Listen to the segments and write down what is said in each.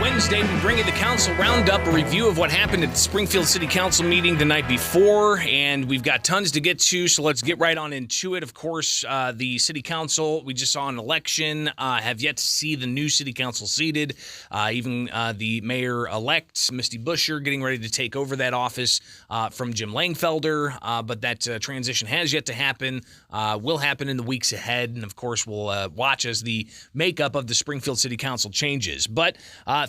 Wednesday, we bring you the Council Roundup, a review of what happened at the Springfield City Council meeting the night before, and we've got tons to get to, so let's get right on into it. Of course, the City Council, we just saw an election, have yet to see the new City Council seated. Even the Mayor-elect, Misty Buscher, getting ready to take over that office from Jim Langfelder, but that transition has yet to happen, will happen in the weeks ahead, and of course, we'll watch as the makeup of the Springfield City Council changes. But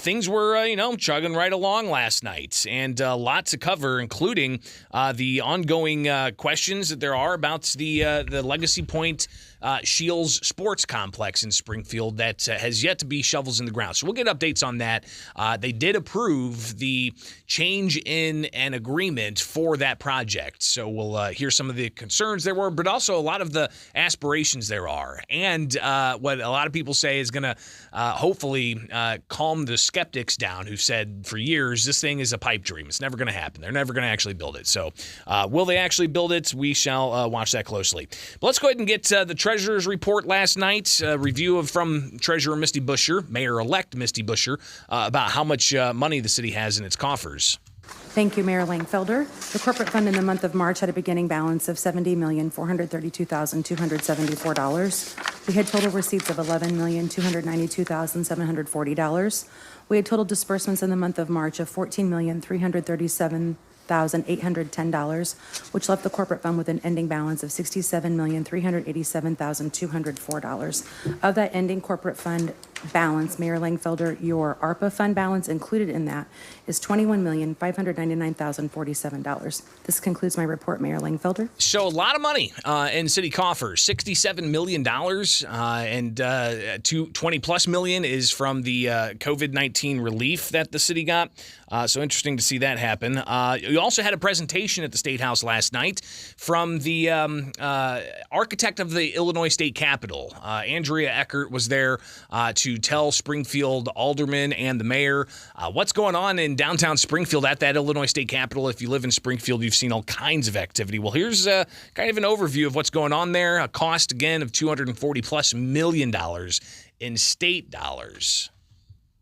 things were, chugging right along last night, and a lot to cover, including the ongoing questions that there are about the Legacy Point Shields Sports Complex in Springfield that has yet to be shovels in the ground. So we'll get updates on that. They did approve the change in an agreement for that project. So we'll hear some of the concerns there were, but also a lot of the aspirations there are. And what a lot of people say is going to hopefully calm the skeptics down who said for years this thing is a pipe dream. It's never going to happen. They're never going to actually build it. So will they actually build it? We shall watch that closely. But let's go ahead and get the Treasurer's report last night, a review from Treasurer Misty Buscher, Mayor-elect Misty Buscher, about how much money the city has in its coffers. Thank you, Mayor Langfelder. The corporate fund in the month of March had a beginning balance of $70,432,274. We had total receipts of $11,292,740. We had total disbursements in the month of March of $14,337,810, which left the corporate fund with an ending balance of $67,387,204. Of that ending corporate fund balance, Mayor Langfelder, your ARPA fund balance included in that is $21,599,047. This concludes my report, Mayor Langfelder. So a lot of money in city coffers, $67 million, and $20+ million is from the COVID-19 relief that the city got. So interesting to see that happen. You also had a presentation at the State House last night from the architect of the Illinois State Capitol. Andrea Eckert was there to tell Springfield aldermen and the mayor what's going on in downtown Springfield at that Illinois State Capitol. If you live in Springfield, you've seen all kinds of activity. Well, here's kind of an overview of what's going on there. A cost, again, of $240+ million in state dollars.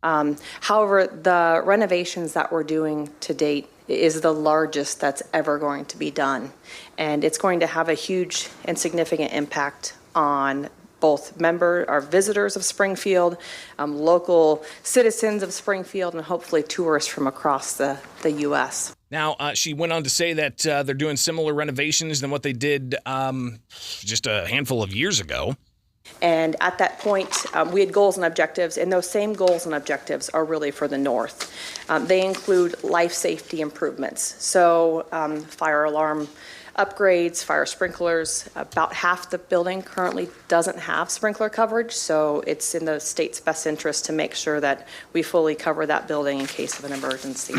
However, the renovations that we're doing to date is the largest that's ever going to be done. And it's going to have a huge and significant impact on both our visitors of Springfield, local citizens of Springfield, and hopefully tourists from across the U.S. Now, she went on to say that they're doing similar renovations than what they did just a handful of years ago. And at that point, we had goals and objectives, and those same goals and objectives are really for the north. They include life safety improvements, so fire alarm upgrades, fire sprinklers. About half the building currently doesn't have sprinkler coverage, so it's in the state's best interest to make sure that we fully cover that building in case of an emergency.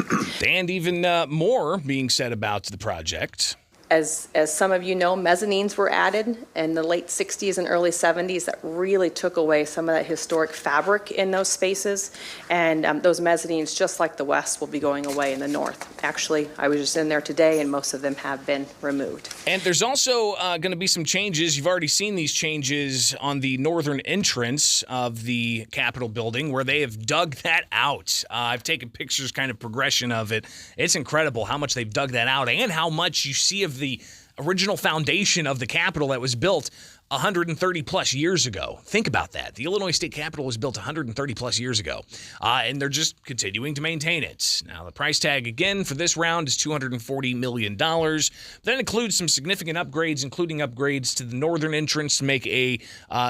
And even more being said about the project. As some of you know, mezzanines were added in the late 60s and early 70s that really took away some of that historic fabric in those spaces. And those mezzanines, just like the west, will be going away in the north. Actually, I was just in there today, and most of them have been removed. And there's also going to be some changes. You've already seen these changes on the northern entrance of the Capitol building, where they have dug that out. I've taken pictures, kind of progression of it. It's incredible how much they've dug that out and how much you see of the original foundation of the Capitol that was built 130+ years ago. Think about that. The Illinois State Capitol was built 130+ years ago, and they're just continuing to maintain it. Now, the price tag, again, for this round is $240 million. That includes some significant upgrades, including upgrades to the northern entrance to make a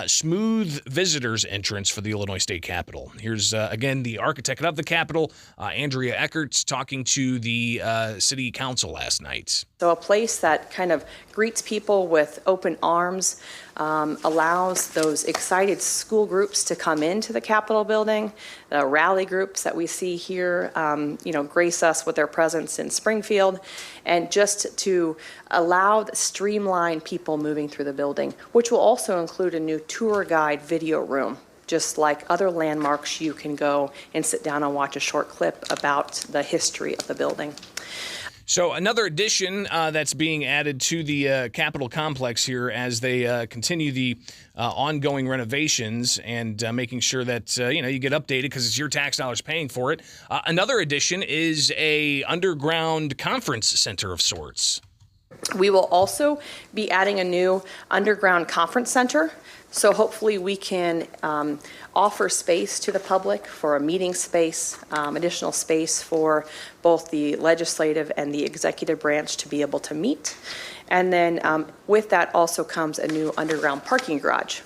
smooth visitors entrance for the Illinois State Capitol. Here's, again, the architect of the Capitol, Andrea Eckert, talking to the City Council last night. So a place that kind of greets people with open arms, allows those excited school groups to come into the Capitol building, the rally groups that we see here, grace us with their presence in Springfield, and just to allow streamline people moving through the building, which will also include a new tour guide video room. Just like other landmarks, you can go and sit down and watch a short clip about the history of the building. So another addition that's being added to the Capitol complex here as they continue the ongoing renovations and making sure that you get updated because it's your tax dollars paying for it. Another addition is a underground conference center of sorts. We will also be adding a new underground conference center. So hopefully we can offer space to the public for a meeting space, additional space for both the legislative and the executive branch to be able to meet. And then with that also comes a new underground parking garage.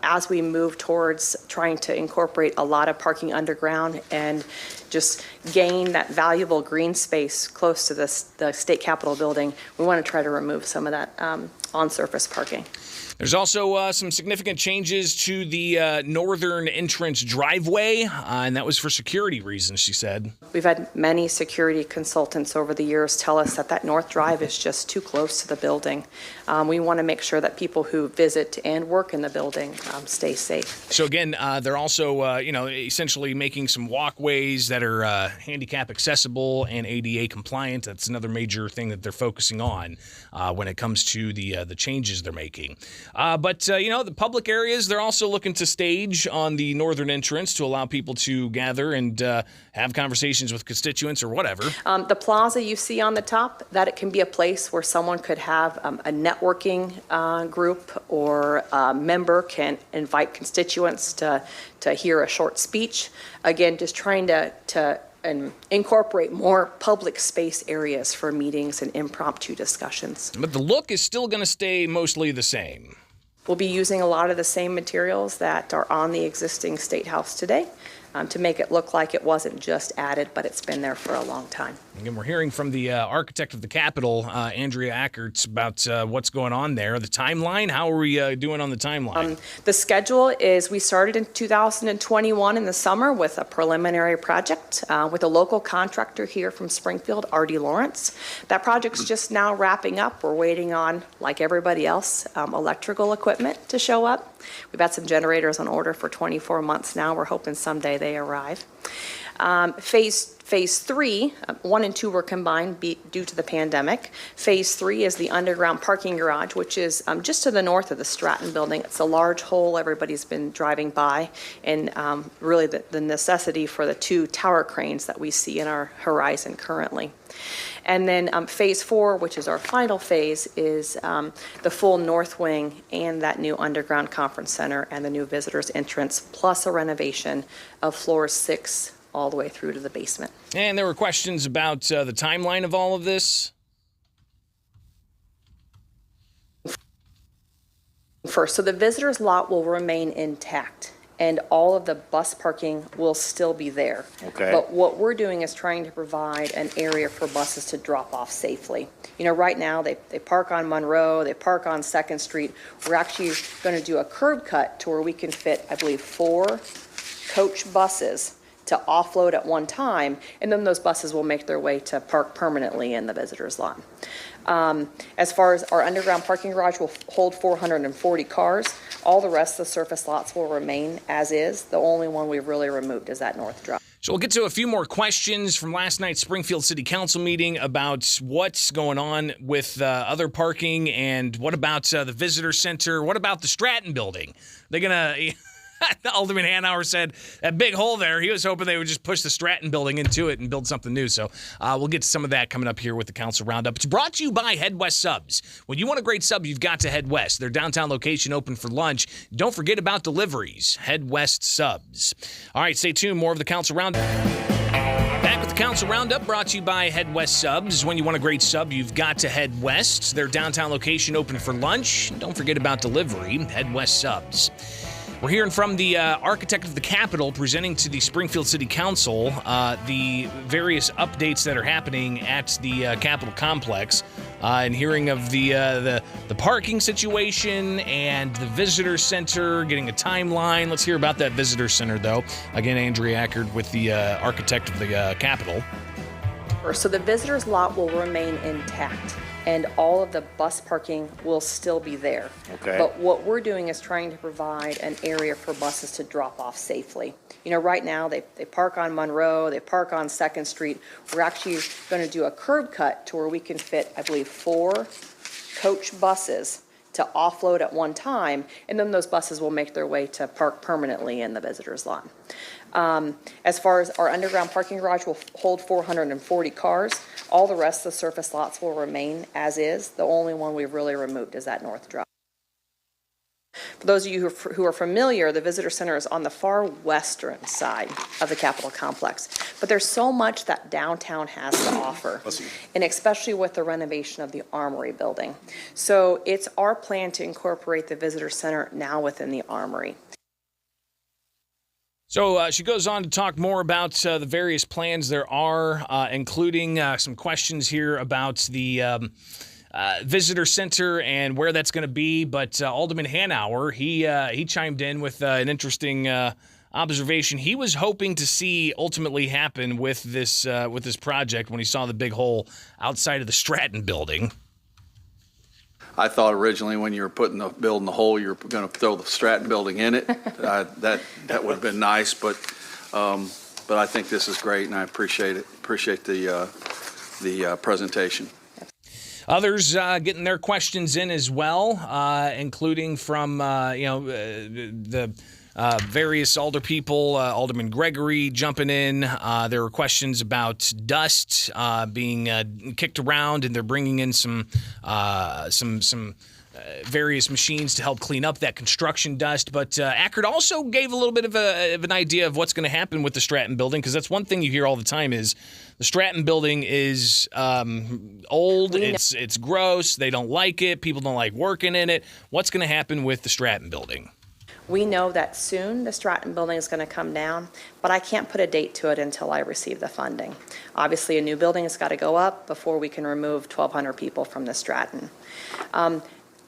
As we move towards trying to incorporate a lot of parking underground and just gain that valuable green space close to the state capitol building, we want to try to remove some of that on-surface parking. There's also some significant changes to the northern entrance driveway, and that was for security reasons, she said. We've had many security consultants over the years tell us that that north drive is just too close to the building. We want to make sure that people who visit and work in the building stay safe. So again, they're also, essentially making some walkways that are handicap accessible and ADA compliant. That's another major thing that they're focusing on when it comes to the changes they're making. But the public areas, they're also looking to stage on the northern entrance to allow people to gather and have conversations with constituents or whatever. The plaza you see on the top, that it can be a place where someone could have a networking group, or a member can invite constituents to hear a short speech. Again, just trying to incorporate more public space areas for meetings and impromptu discussions. But the look is still going to stay mostly the same. We'll be using a lot of the same materials that are on the existing State House today to make it look like it wasn't just added, but it's been there for a long time. Again, we're hearing from the architect of the Capitol, Andrea Ackerts, about what's going on there. The timeline, how are we doing on the timeline? The schedule is we started in 2021 in the summer with a preliminary project with a local contractor here from Springfield, R.D. Lawrence. That project's just now wrapping up. We're waiting on, like everybody else, electrical equipment to show up. We've had some generators on order for 24 months now. We're hoping someday they arrive. Phase 3, 1 and 2 were combined due to the pandemic. Phase 3 is the underground parking garage, which is just to the north of the Stratton building. It's a large hole everybody's been driving by, and really the necessity for the 2 tower cranes that we see in our horizon currently. And then phase 4, which is our final phase, is the full north wing and that new underground conference center and the new visitors entrance, plus a renovation of floors 6 all the way through to the basement. And there were questions about the timeline of all of this. First, so the visitors lot will remain intact, and all of the bus parking will still be there. Okay. But what we're doing is trying to provide an area for buses to drop off safely. Right now they park on Monroe, they park on 2nd Street. We're actually going to do a curb cut to where we can fit, I believe, 4 coach buses to offload at one time, and then those buses will make their way to park permanently in the visitors lot. As far as our underground parking garage will hold 440 cars. All the rest of the surface lots will remain as is. The only one we've really removed is that north drive. So we'll get to a few more questions from last night's Springfield City Council meeting about what's going on with other parking, and what about the visitor center? What about the Stratton building? They're going to... Alderman Hanauer said that big hole there, he was hoping they would just push the Stratton building into it and build something new. So we'll get to some of that coming up here with the Council Roundup. It's brought to you by Head West Subs. When you want a great sub, you've got to head west. Their downtown location open for lunch. Don't forget about deliveries. Head West Subs. All right, stay tuned. More of the Council Roundup. Back with the Council Roundup, brought to you by Head West Subs. When you want a great sub, you've got to head west. Their downtown location open for lunch. Don't forget about delivery. Head West Subs. We're hearing from the architect of the Capitol presenting to the Springfield City Council the various updates that are happening at the Capitol complex, and hearing of the parking situation and the visitor center, getting a timeline. Let's hear about that visitor center, though. Again, Andrea Ackert with the architect of the Capitol. So the visitors lot will remain intact, and all of the bus parking will still be there. Okay. But what we're doing is trying to provide an area for buses to drop off safely. You know, right now, they park on Monroe, they park on 2nd Street. We're actually going to do a curb cut to where we can fit, I believe, 4 coach buses to offload at one time, and then those buses will make their way to park permanently in the visitor's lot. As far as our underground parking garage will hold 440 cars. All the rest of the surface lots will remain as is. The only one we've really removed is that north drive. For those of you who are familiar, the visitor center is on the far western side of the Capitol complex. But there's so much that downtown has to offer, and especially with the renovation of the Armory building. So it's our plan to incorporate the visitor center now within the Armory. So she goes on to talk more about the various plans there are, including some questions here about the visitor center and where that's going to be. But Alderman Hanauer, he chimed in with an interesting observation he was hoping to see ultimately happen with this project when he saw the big hole outside of the Stratton building. I thought originally when you were building the hole, you were going to throw the Stratton building in it. That would have been nice, but I think this is great, and I appreciate it. Appreciate the presentation. Others getting their questions in as well, including from the various alder people. Alderman Gregory jumping in. There were questions about dust being kicked around, and they're bringing in some various machines to help clean up that construction dust. But Ackert also gave a little bit of an idea of what's going to happen with the Stratton building, because that's one thing you hear all the time is the Stratton building is old, it's gross, they don't like it, people don't like working in it. What's going to happen with the Stratton building? We know that soon the Stratton building is going to come down, but I can't put a date to it until I receive the funding. Obviously, a new building has got to go up before we can remove 1,200 people from the Stratton.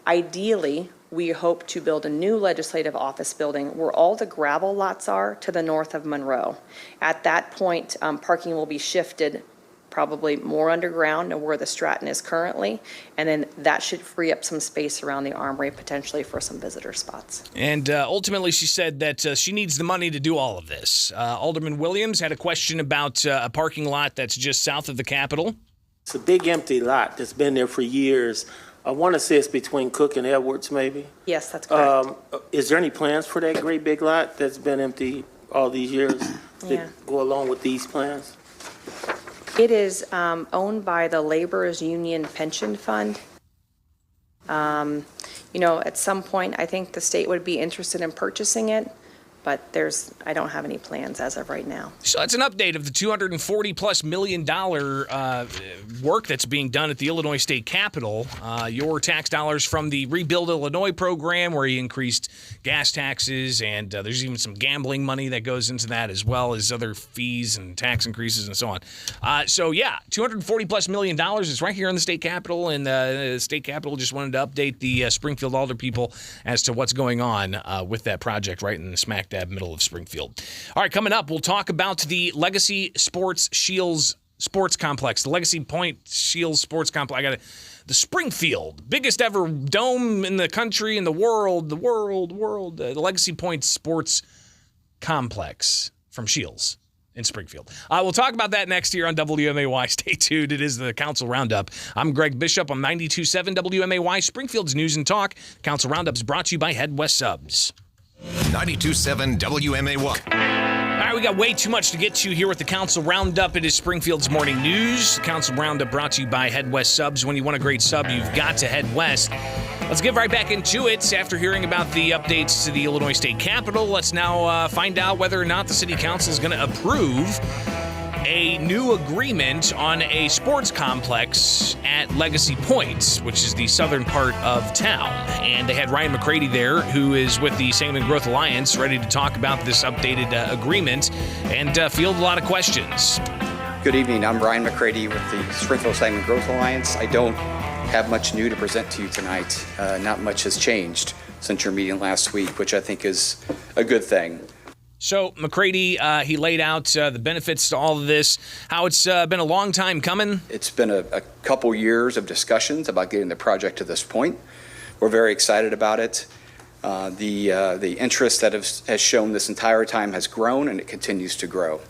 Ideally, we hope to build a new legislative office building where all the gravel lots are to the north of Monroe. At that point, parking will be shifted probably more underground than where the Stratton is currently, and then that should free up some space around the Armory potentially for some visitor spots. And ultimately, she said that she needs the money to do all of this. Alderman Williams had a question about a parking lot that's just south of the Capitol. It's a big empty lot that's been there for years. I want to say it's between Cook and Edwards, maybe. Yes, that's correct. Is there any plans for that great big lot that's been empty all these years that go along with these plans? It is owned by the Laborers Union Pension Fund. At some point, I think the state would be interested in purchasing it, but I don't have any plans as of right now. So that's an update of the $240+ million work that's being done at the Illinois State Capitol. Your tax dollars from the Rebuild Illinois program, where he increased gas taxes, and there's even some gambling money that goes into that, as well as other fees and tax increases and so on. $240+ million is right here in the State Capitol, and the State Capitol just wanted to update the Springfield Alder people as to what's going on with that project right in the smack dab middle of Springfield. All right, coming up, we'll talk about the Legacy Sports Shields Sports Complex, the Legacy Point Shields Sports Complex. The Springfield, biggest ever dome in the country, in the world, the Legacy Point Sports Complex from Shields in Springfield. We'll talk about that next year on WMAY. Stay tuned. It is the Council Roundup. I'm Greg Bishop on 92.7 WMAY, Springfield's News and Talk. Council Roundup is brought to you by Head West Subs. 92.7 WMAY. All right, we got way too much to get to here with the Council Roundup. It is Springfield's Morning News. The Council Roundup brought to you by Head West Subs. When you want a great sub, you've got to head west. Let's get right back into it. After hearing about the updates to the Illinois State Capitol, let's now find out whether or not the City Council is going to approve a new agreement on a sports complex at Legacy Point, which is the southern part of town. And they had Ryan McCready there, who is with the Salmon Growth Alliance, ready to talk about this updated agreement and field a lot of questions. Good evening. I'm Ryan McCready with the Springfield Salmon Growth Alliance. I don't have much new to present to you tonight. Not much has changed since your meeting last week, which I think is a good thing. So McCready, he laid out the benefits to all of this, how it's been a long time coming. It's been a couple years of discussions about getting the project to this point. We're very excited about it. The interest that has shown this entire time has grown, and it continues to grow.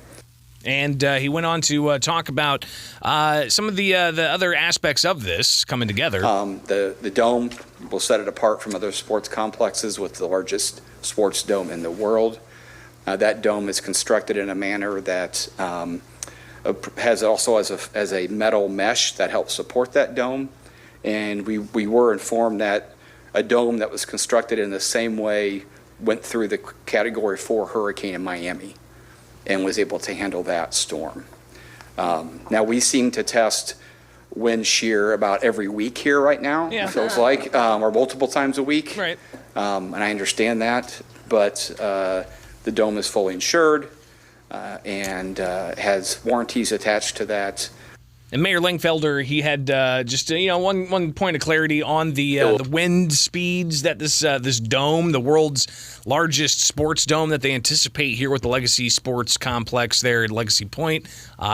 And he went on to talk about some of the other aspects of this coming together. The dome will set it apart from other sports complexes with the largest sports dome in the world. That dome is constructed in a manner that has a metal mesh that helps support that dome. And we were informed that a dome that was constructed in the same way went through the Category 4 hurricane in Miami and was able to handle that storm. Now, we seem to test wind shear about every week here right now, Yeah. it feels like, or multiple times a week. Right. And I understand that, but the dome is fully insured and has warranties attached to that. And Mayor Langfelder, he had just one point of clarity on the wind speeds that this dome, the world's largest sports dome that they anticipate here with the Legacy Sports Complex there at Legacy Point.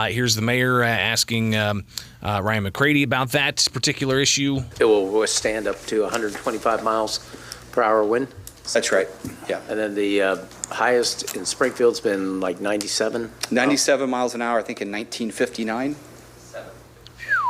Here's the mayor asking Ryan McCready about that particular issue. It will withstand up to 125 miles per hour wind. That's right, yeah. And then the highest in Springfield's been like 97. 97 miles an hour, I think, in 1959.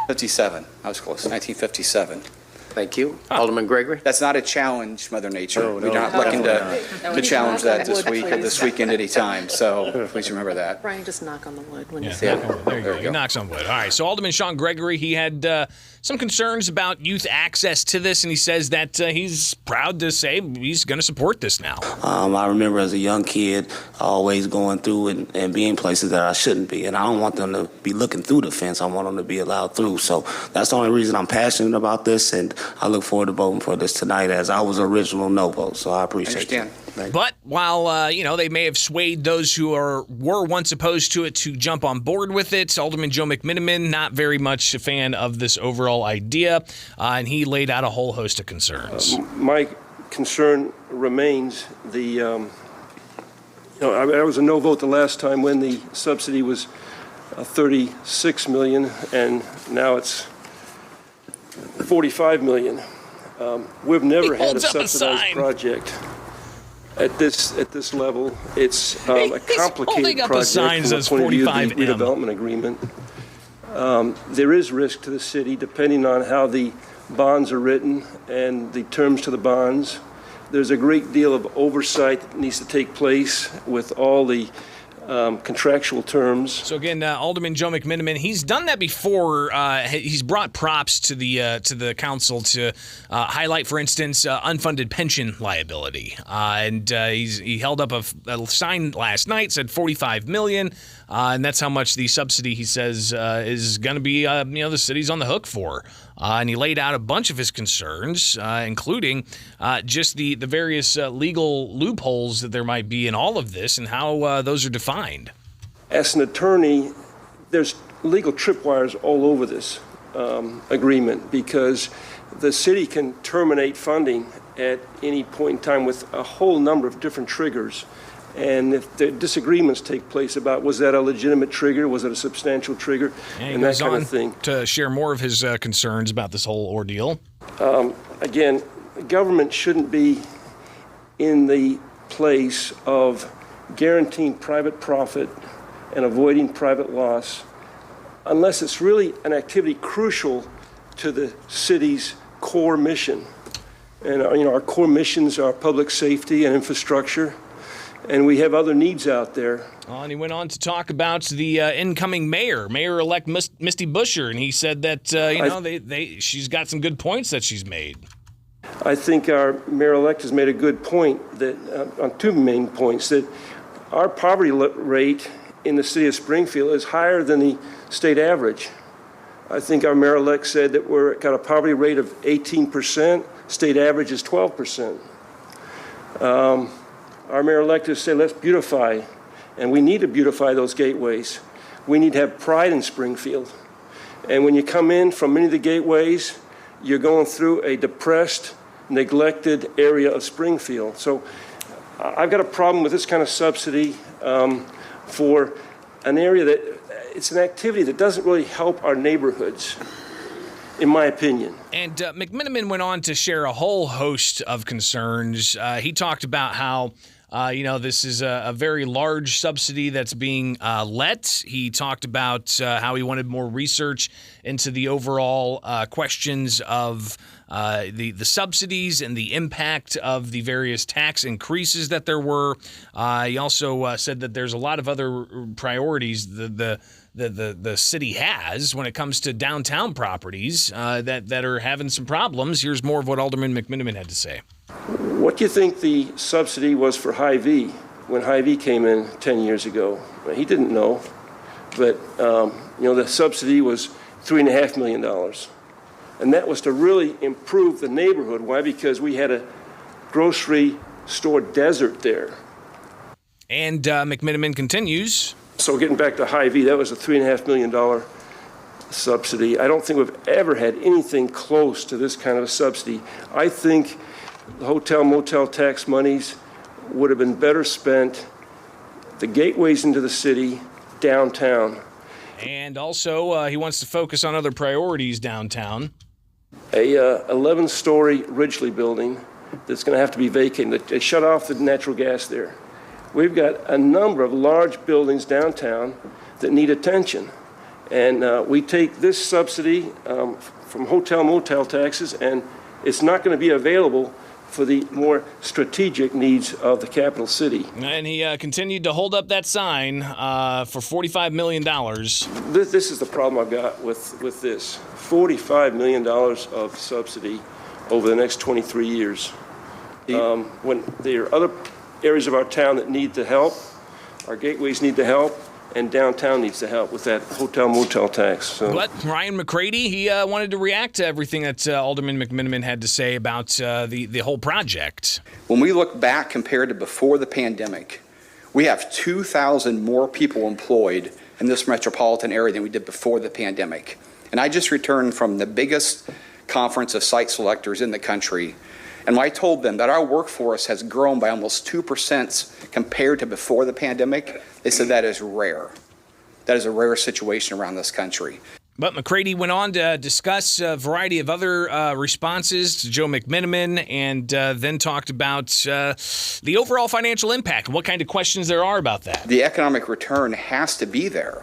57. I was close. 1957. Thank you. Alderman Gregory? That's not a challenge, Mother Nature. No, We're not looking to challenge that this week or this weekend anytime. So please remember that. Brian, just knock on the wood when you Yeah, say there you go. He knocks on wood. All right. So Alderman Sean Gregory, he had some concerns about youth access to this, and he says that he's proud to say he's going to support this now. I remember as a young kid always going through and being places that I shouldn't be, and I don't want them to be looking through the fence. I want them to be allowed through. So that's the only reason I'm passionate about this, and I look forward to voting for this tonight, as I was original no vote. So I appreciate it. But while they may have swayed those who were once opposed to it to jump on board with it, Alderman Joe McMiniman not very much a fan of this overall idea, and he laid out a whole host of concerns. My concern remains I was a no vote the last time when the subsidy was $36 million, and now it's $45 million. We've never had a subsidized project at this level. It's a complicated project from the point of view of the redevelopment agreement. There is risk to the city depending on how the bonds are written and the terms to the bonds. There's a great deal of oversight that needs to take place with all the contractual terms. So again, Alderman Joe McMiniman, he's done that before. He's brought props to the council to highlight, for instance, unfunded pension liability. And he held up a sign last night, said $45 million, and that's how much the subsidy, he says, is going to be, the city's on the hook for. And he laid out a bunch of his concerns, including just the various legal loopholes that there might be in all of this and how those are defined. As an attorney, there's legal tripwires all over this agreement because the city can terminate funding at any point in time with a whole number of different triggers. And if the disagreements take place about was that a legitimate trigger, was it a substantial trigger, and that kind of thing. To share more of his concerns about this whole ordeal. Again, government shouldn't be in the place of guaranteeing private profit and avoiding private loss unless it's really an activity crucial to the city's core mission. And our core missions are public safety and infrastructure. And we have other needs out there. And he went on to talk about the incoming Mayor-elect Misty Buscher, and he said that she's got some good points that she's made. I think our Mayor-elect has made a good point that on two main points, that our poverty rate in the city of Springfield is higher than the state average. I think our Mayor-elect said that we're got a poverty rate of 18%. State average is 12%. Our mayor-elect has said, let's beautify, and we need to beautify those gateways. We need to have pride in Springfield. And when you come in from many of the gateways, you're going through a depressed, neglected area of Springfield. So I've got a problem with this kind of subsidy for an area that it's an activity that doesn't really help our neighborhoods, in my opinion. And McMiniman went on to share a whole host of concerns. He talked about how this is a very large subsidy that's being let. He talked about how he wanted more research into the overall questions of the subsidies and the impact of the various tax increases that there were. He also said that there's a lot of other priorities the city has when it comes to downtown properties that are having some problems. Here's more of what Alderman McMiniman had to say. What do you think the subsidy was for Hy-Vee when Hy-Vee came in 10 years ago? Well, he didn't know, but the subsidy was $3.5 million. And that was to really improve the neighborhood. Why? Because we had a grocery store desert there. And McMiniman continues. So getting back to Hy-Vee, that was a $3.5 million subsidy. I don't think we've ever had anything close to this kind of a subsidy. I think the hotel motel tax monies would have been better spent, the gateways into the city, downtown. And also, he wants to focus on other priorities downtown. A 11-story Ridgely building that's going to have to be vacated. They shut off the natural gas there. We've got a number of large buildings downtown that need attention. And we take this subsidy from hotel motel taxes, and it's not going to be available for the more strategic needs of the capital city. And he continued to hold up that sign for $45 million. This is the problem I've got with this. $45 million of subsidy over the next 23 years. When there are other areas of our town that need the help, our gateways need the help, and downtown needs the help with that hotel motel tax. So. But Ryan McCready, he wanted to react to everything that Alderman McMiniman had to say about the whole project. When we look back compared to before the pandemic, we have 2,000 more people employed in this metropolitan area than we did before the pandemic. And I just returned from the biggest conference of site selectors in the country. And when I told them that our workforce has grown by almost 2% compared to before the pandemic, they said that is rare. That is a rare situation around this country. But McCready went on to discuss a variety of other responses to Joe McMiniman and then talked about the overall financial impact, what kind of questions there are about that. The economic return has to be there,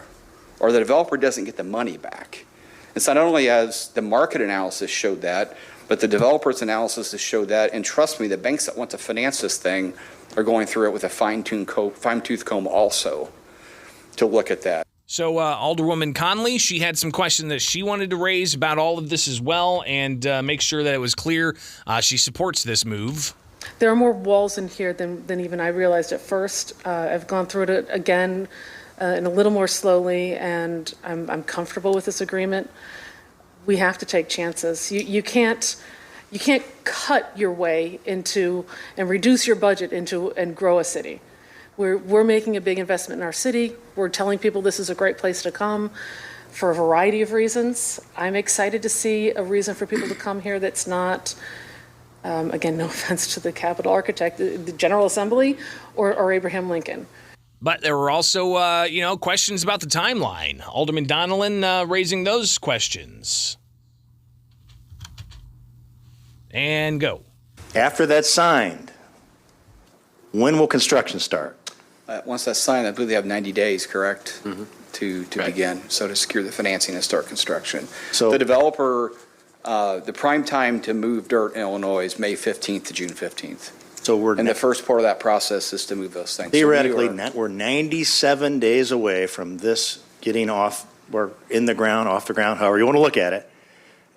or the developer doesn't get the money back. It's not only as the market analysis showed that, but the developer's analysis has showed that, and trust me, the banks that want to finance this thing are going through it with a fine-tooth comb also to look at that. So Alderwoman Conley, she had some questions that she wanted to raise about all of this as well and make sure that it was clear she supports this move. There are more walls in here than even I realized at first. I've gone through it again and a little more slowly, and I'm comfortable with this agreement. We have to take chances. You can't cut your way into and reduce your budget into and grow a city. We're making a big investment in our city. We're telling people this is a great place to come for a variety of reasons. I'm excited to see a reason for people to come here that's not, again, no offense to the Capitol architect, the General Assembly or Abraham Lincoln. But there were also, questions about the timeline. Alderman Donnellan raising those questions. And go. After that's signed, when will construction start? Once that's signed, I believe they have 90 days, correct? Mm-hmm. To begin, so to secure the financing and start construction. So the developer, the prime time to move dirt in Illinois is May 15th to June 15th. So and the first part of that process is to move those things. Theoretically, we're 97 days away from this getting off, or in the ground, off the ground, however you want to look at it,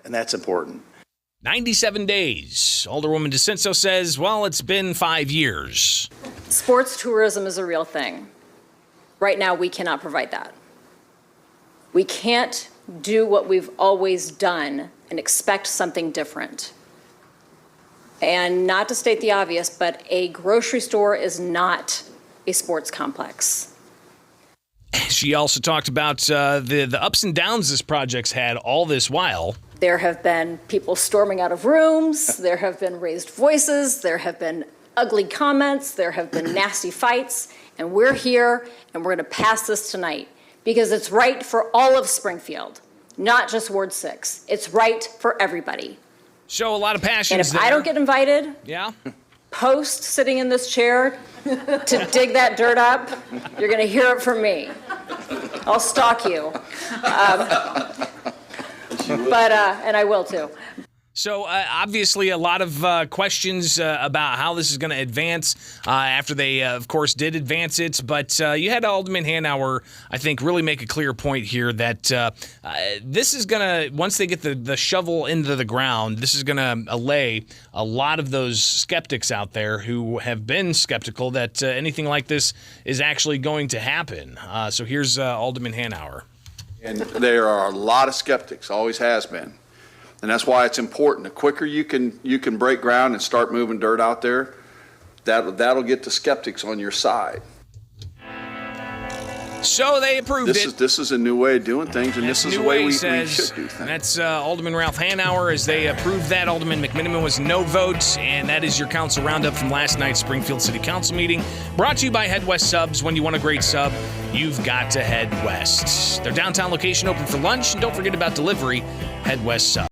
and that's important. 97 days. Alderwoman DeCenso says, well, it's been 5 years. Sports tourism is a real thing. Right now, we cannot provide that. We can't do what we've always done and expect something different. And not to state the obvious, but a grocery store is not a sports complex. She also talked about the ups and downs this project's had all this while. There have been people storming out of rooms. There have been raised voices. There have been ugly comments, there have been nasty fights, and we're here and we're going to pass this tonight because it's right for all of Springfield, not just Ward 6. It's right for everybody. Show a lot of passion. And if I don't get invited, yeah, post sitting in this chair to dig that dirt up, you're going to hear it from me. I'll stalk you. And I will too. So obviously a lot of questions about how this is going to advance after they, of course, did advance it. But you had Alderman Hanauer, I think, really make a clear point here that this is going to, once they get the shovel into the ground, this is going to allay a lot of those skeptics out there who have been skeptical that anything like this is actually going to happen. So here's Alderman Hanauer. And there are a lot of skeptics, always has been. And that's why it's important. The quicker you can break ground and start moving dirt out there, that'll get the skeptics on your side. So they approved it. This is a new way of doing things, and this is the way we should do things. That's Alderman Ralph Hanauer as they approved that. Alderman McMiniman was no vote, and that is your council roundup from last night's Springfield City Council meeting. Brought to you by Head West Subs. When you want a great sub, you've got to head west. Their downtown location open for lunch, and don't forget about delivery, Head West Subs.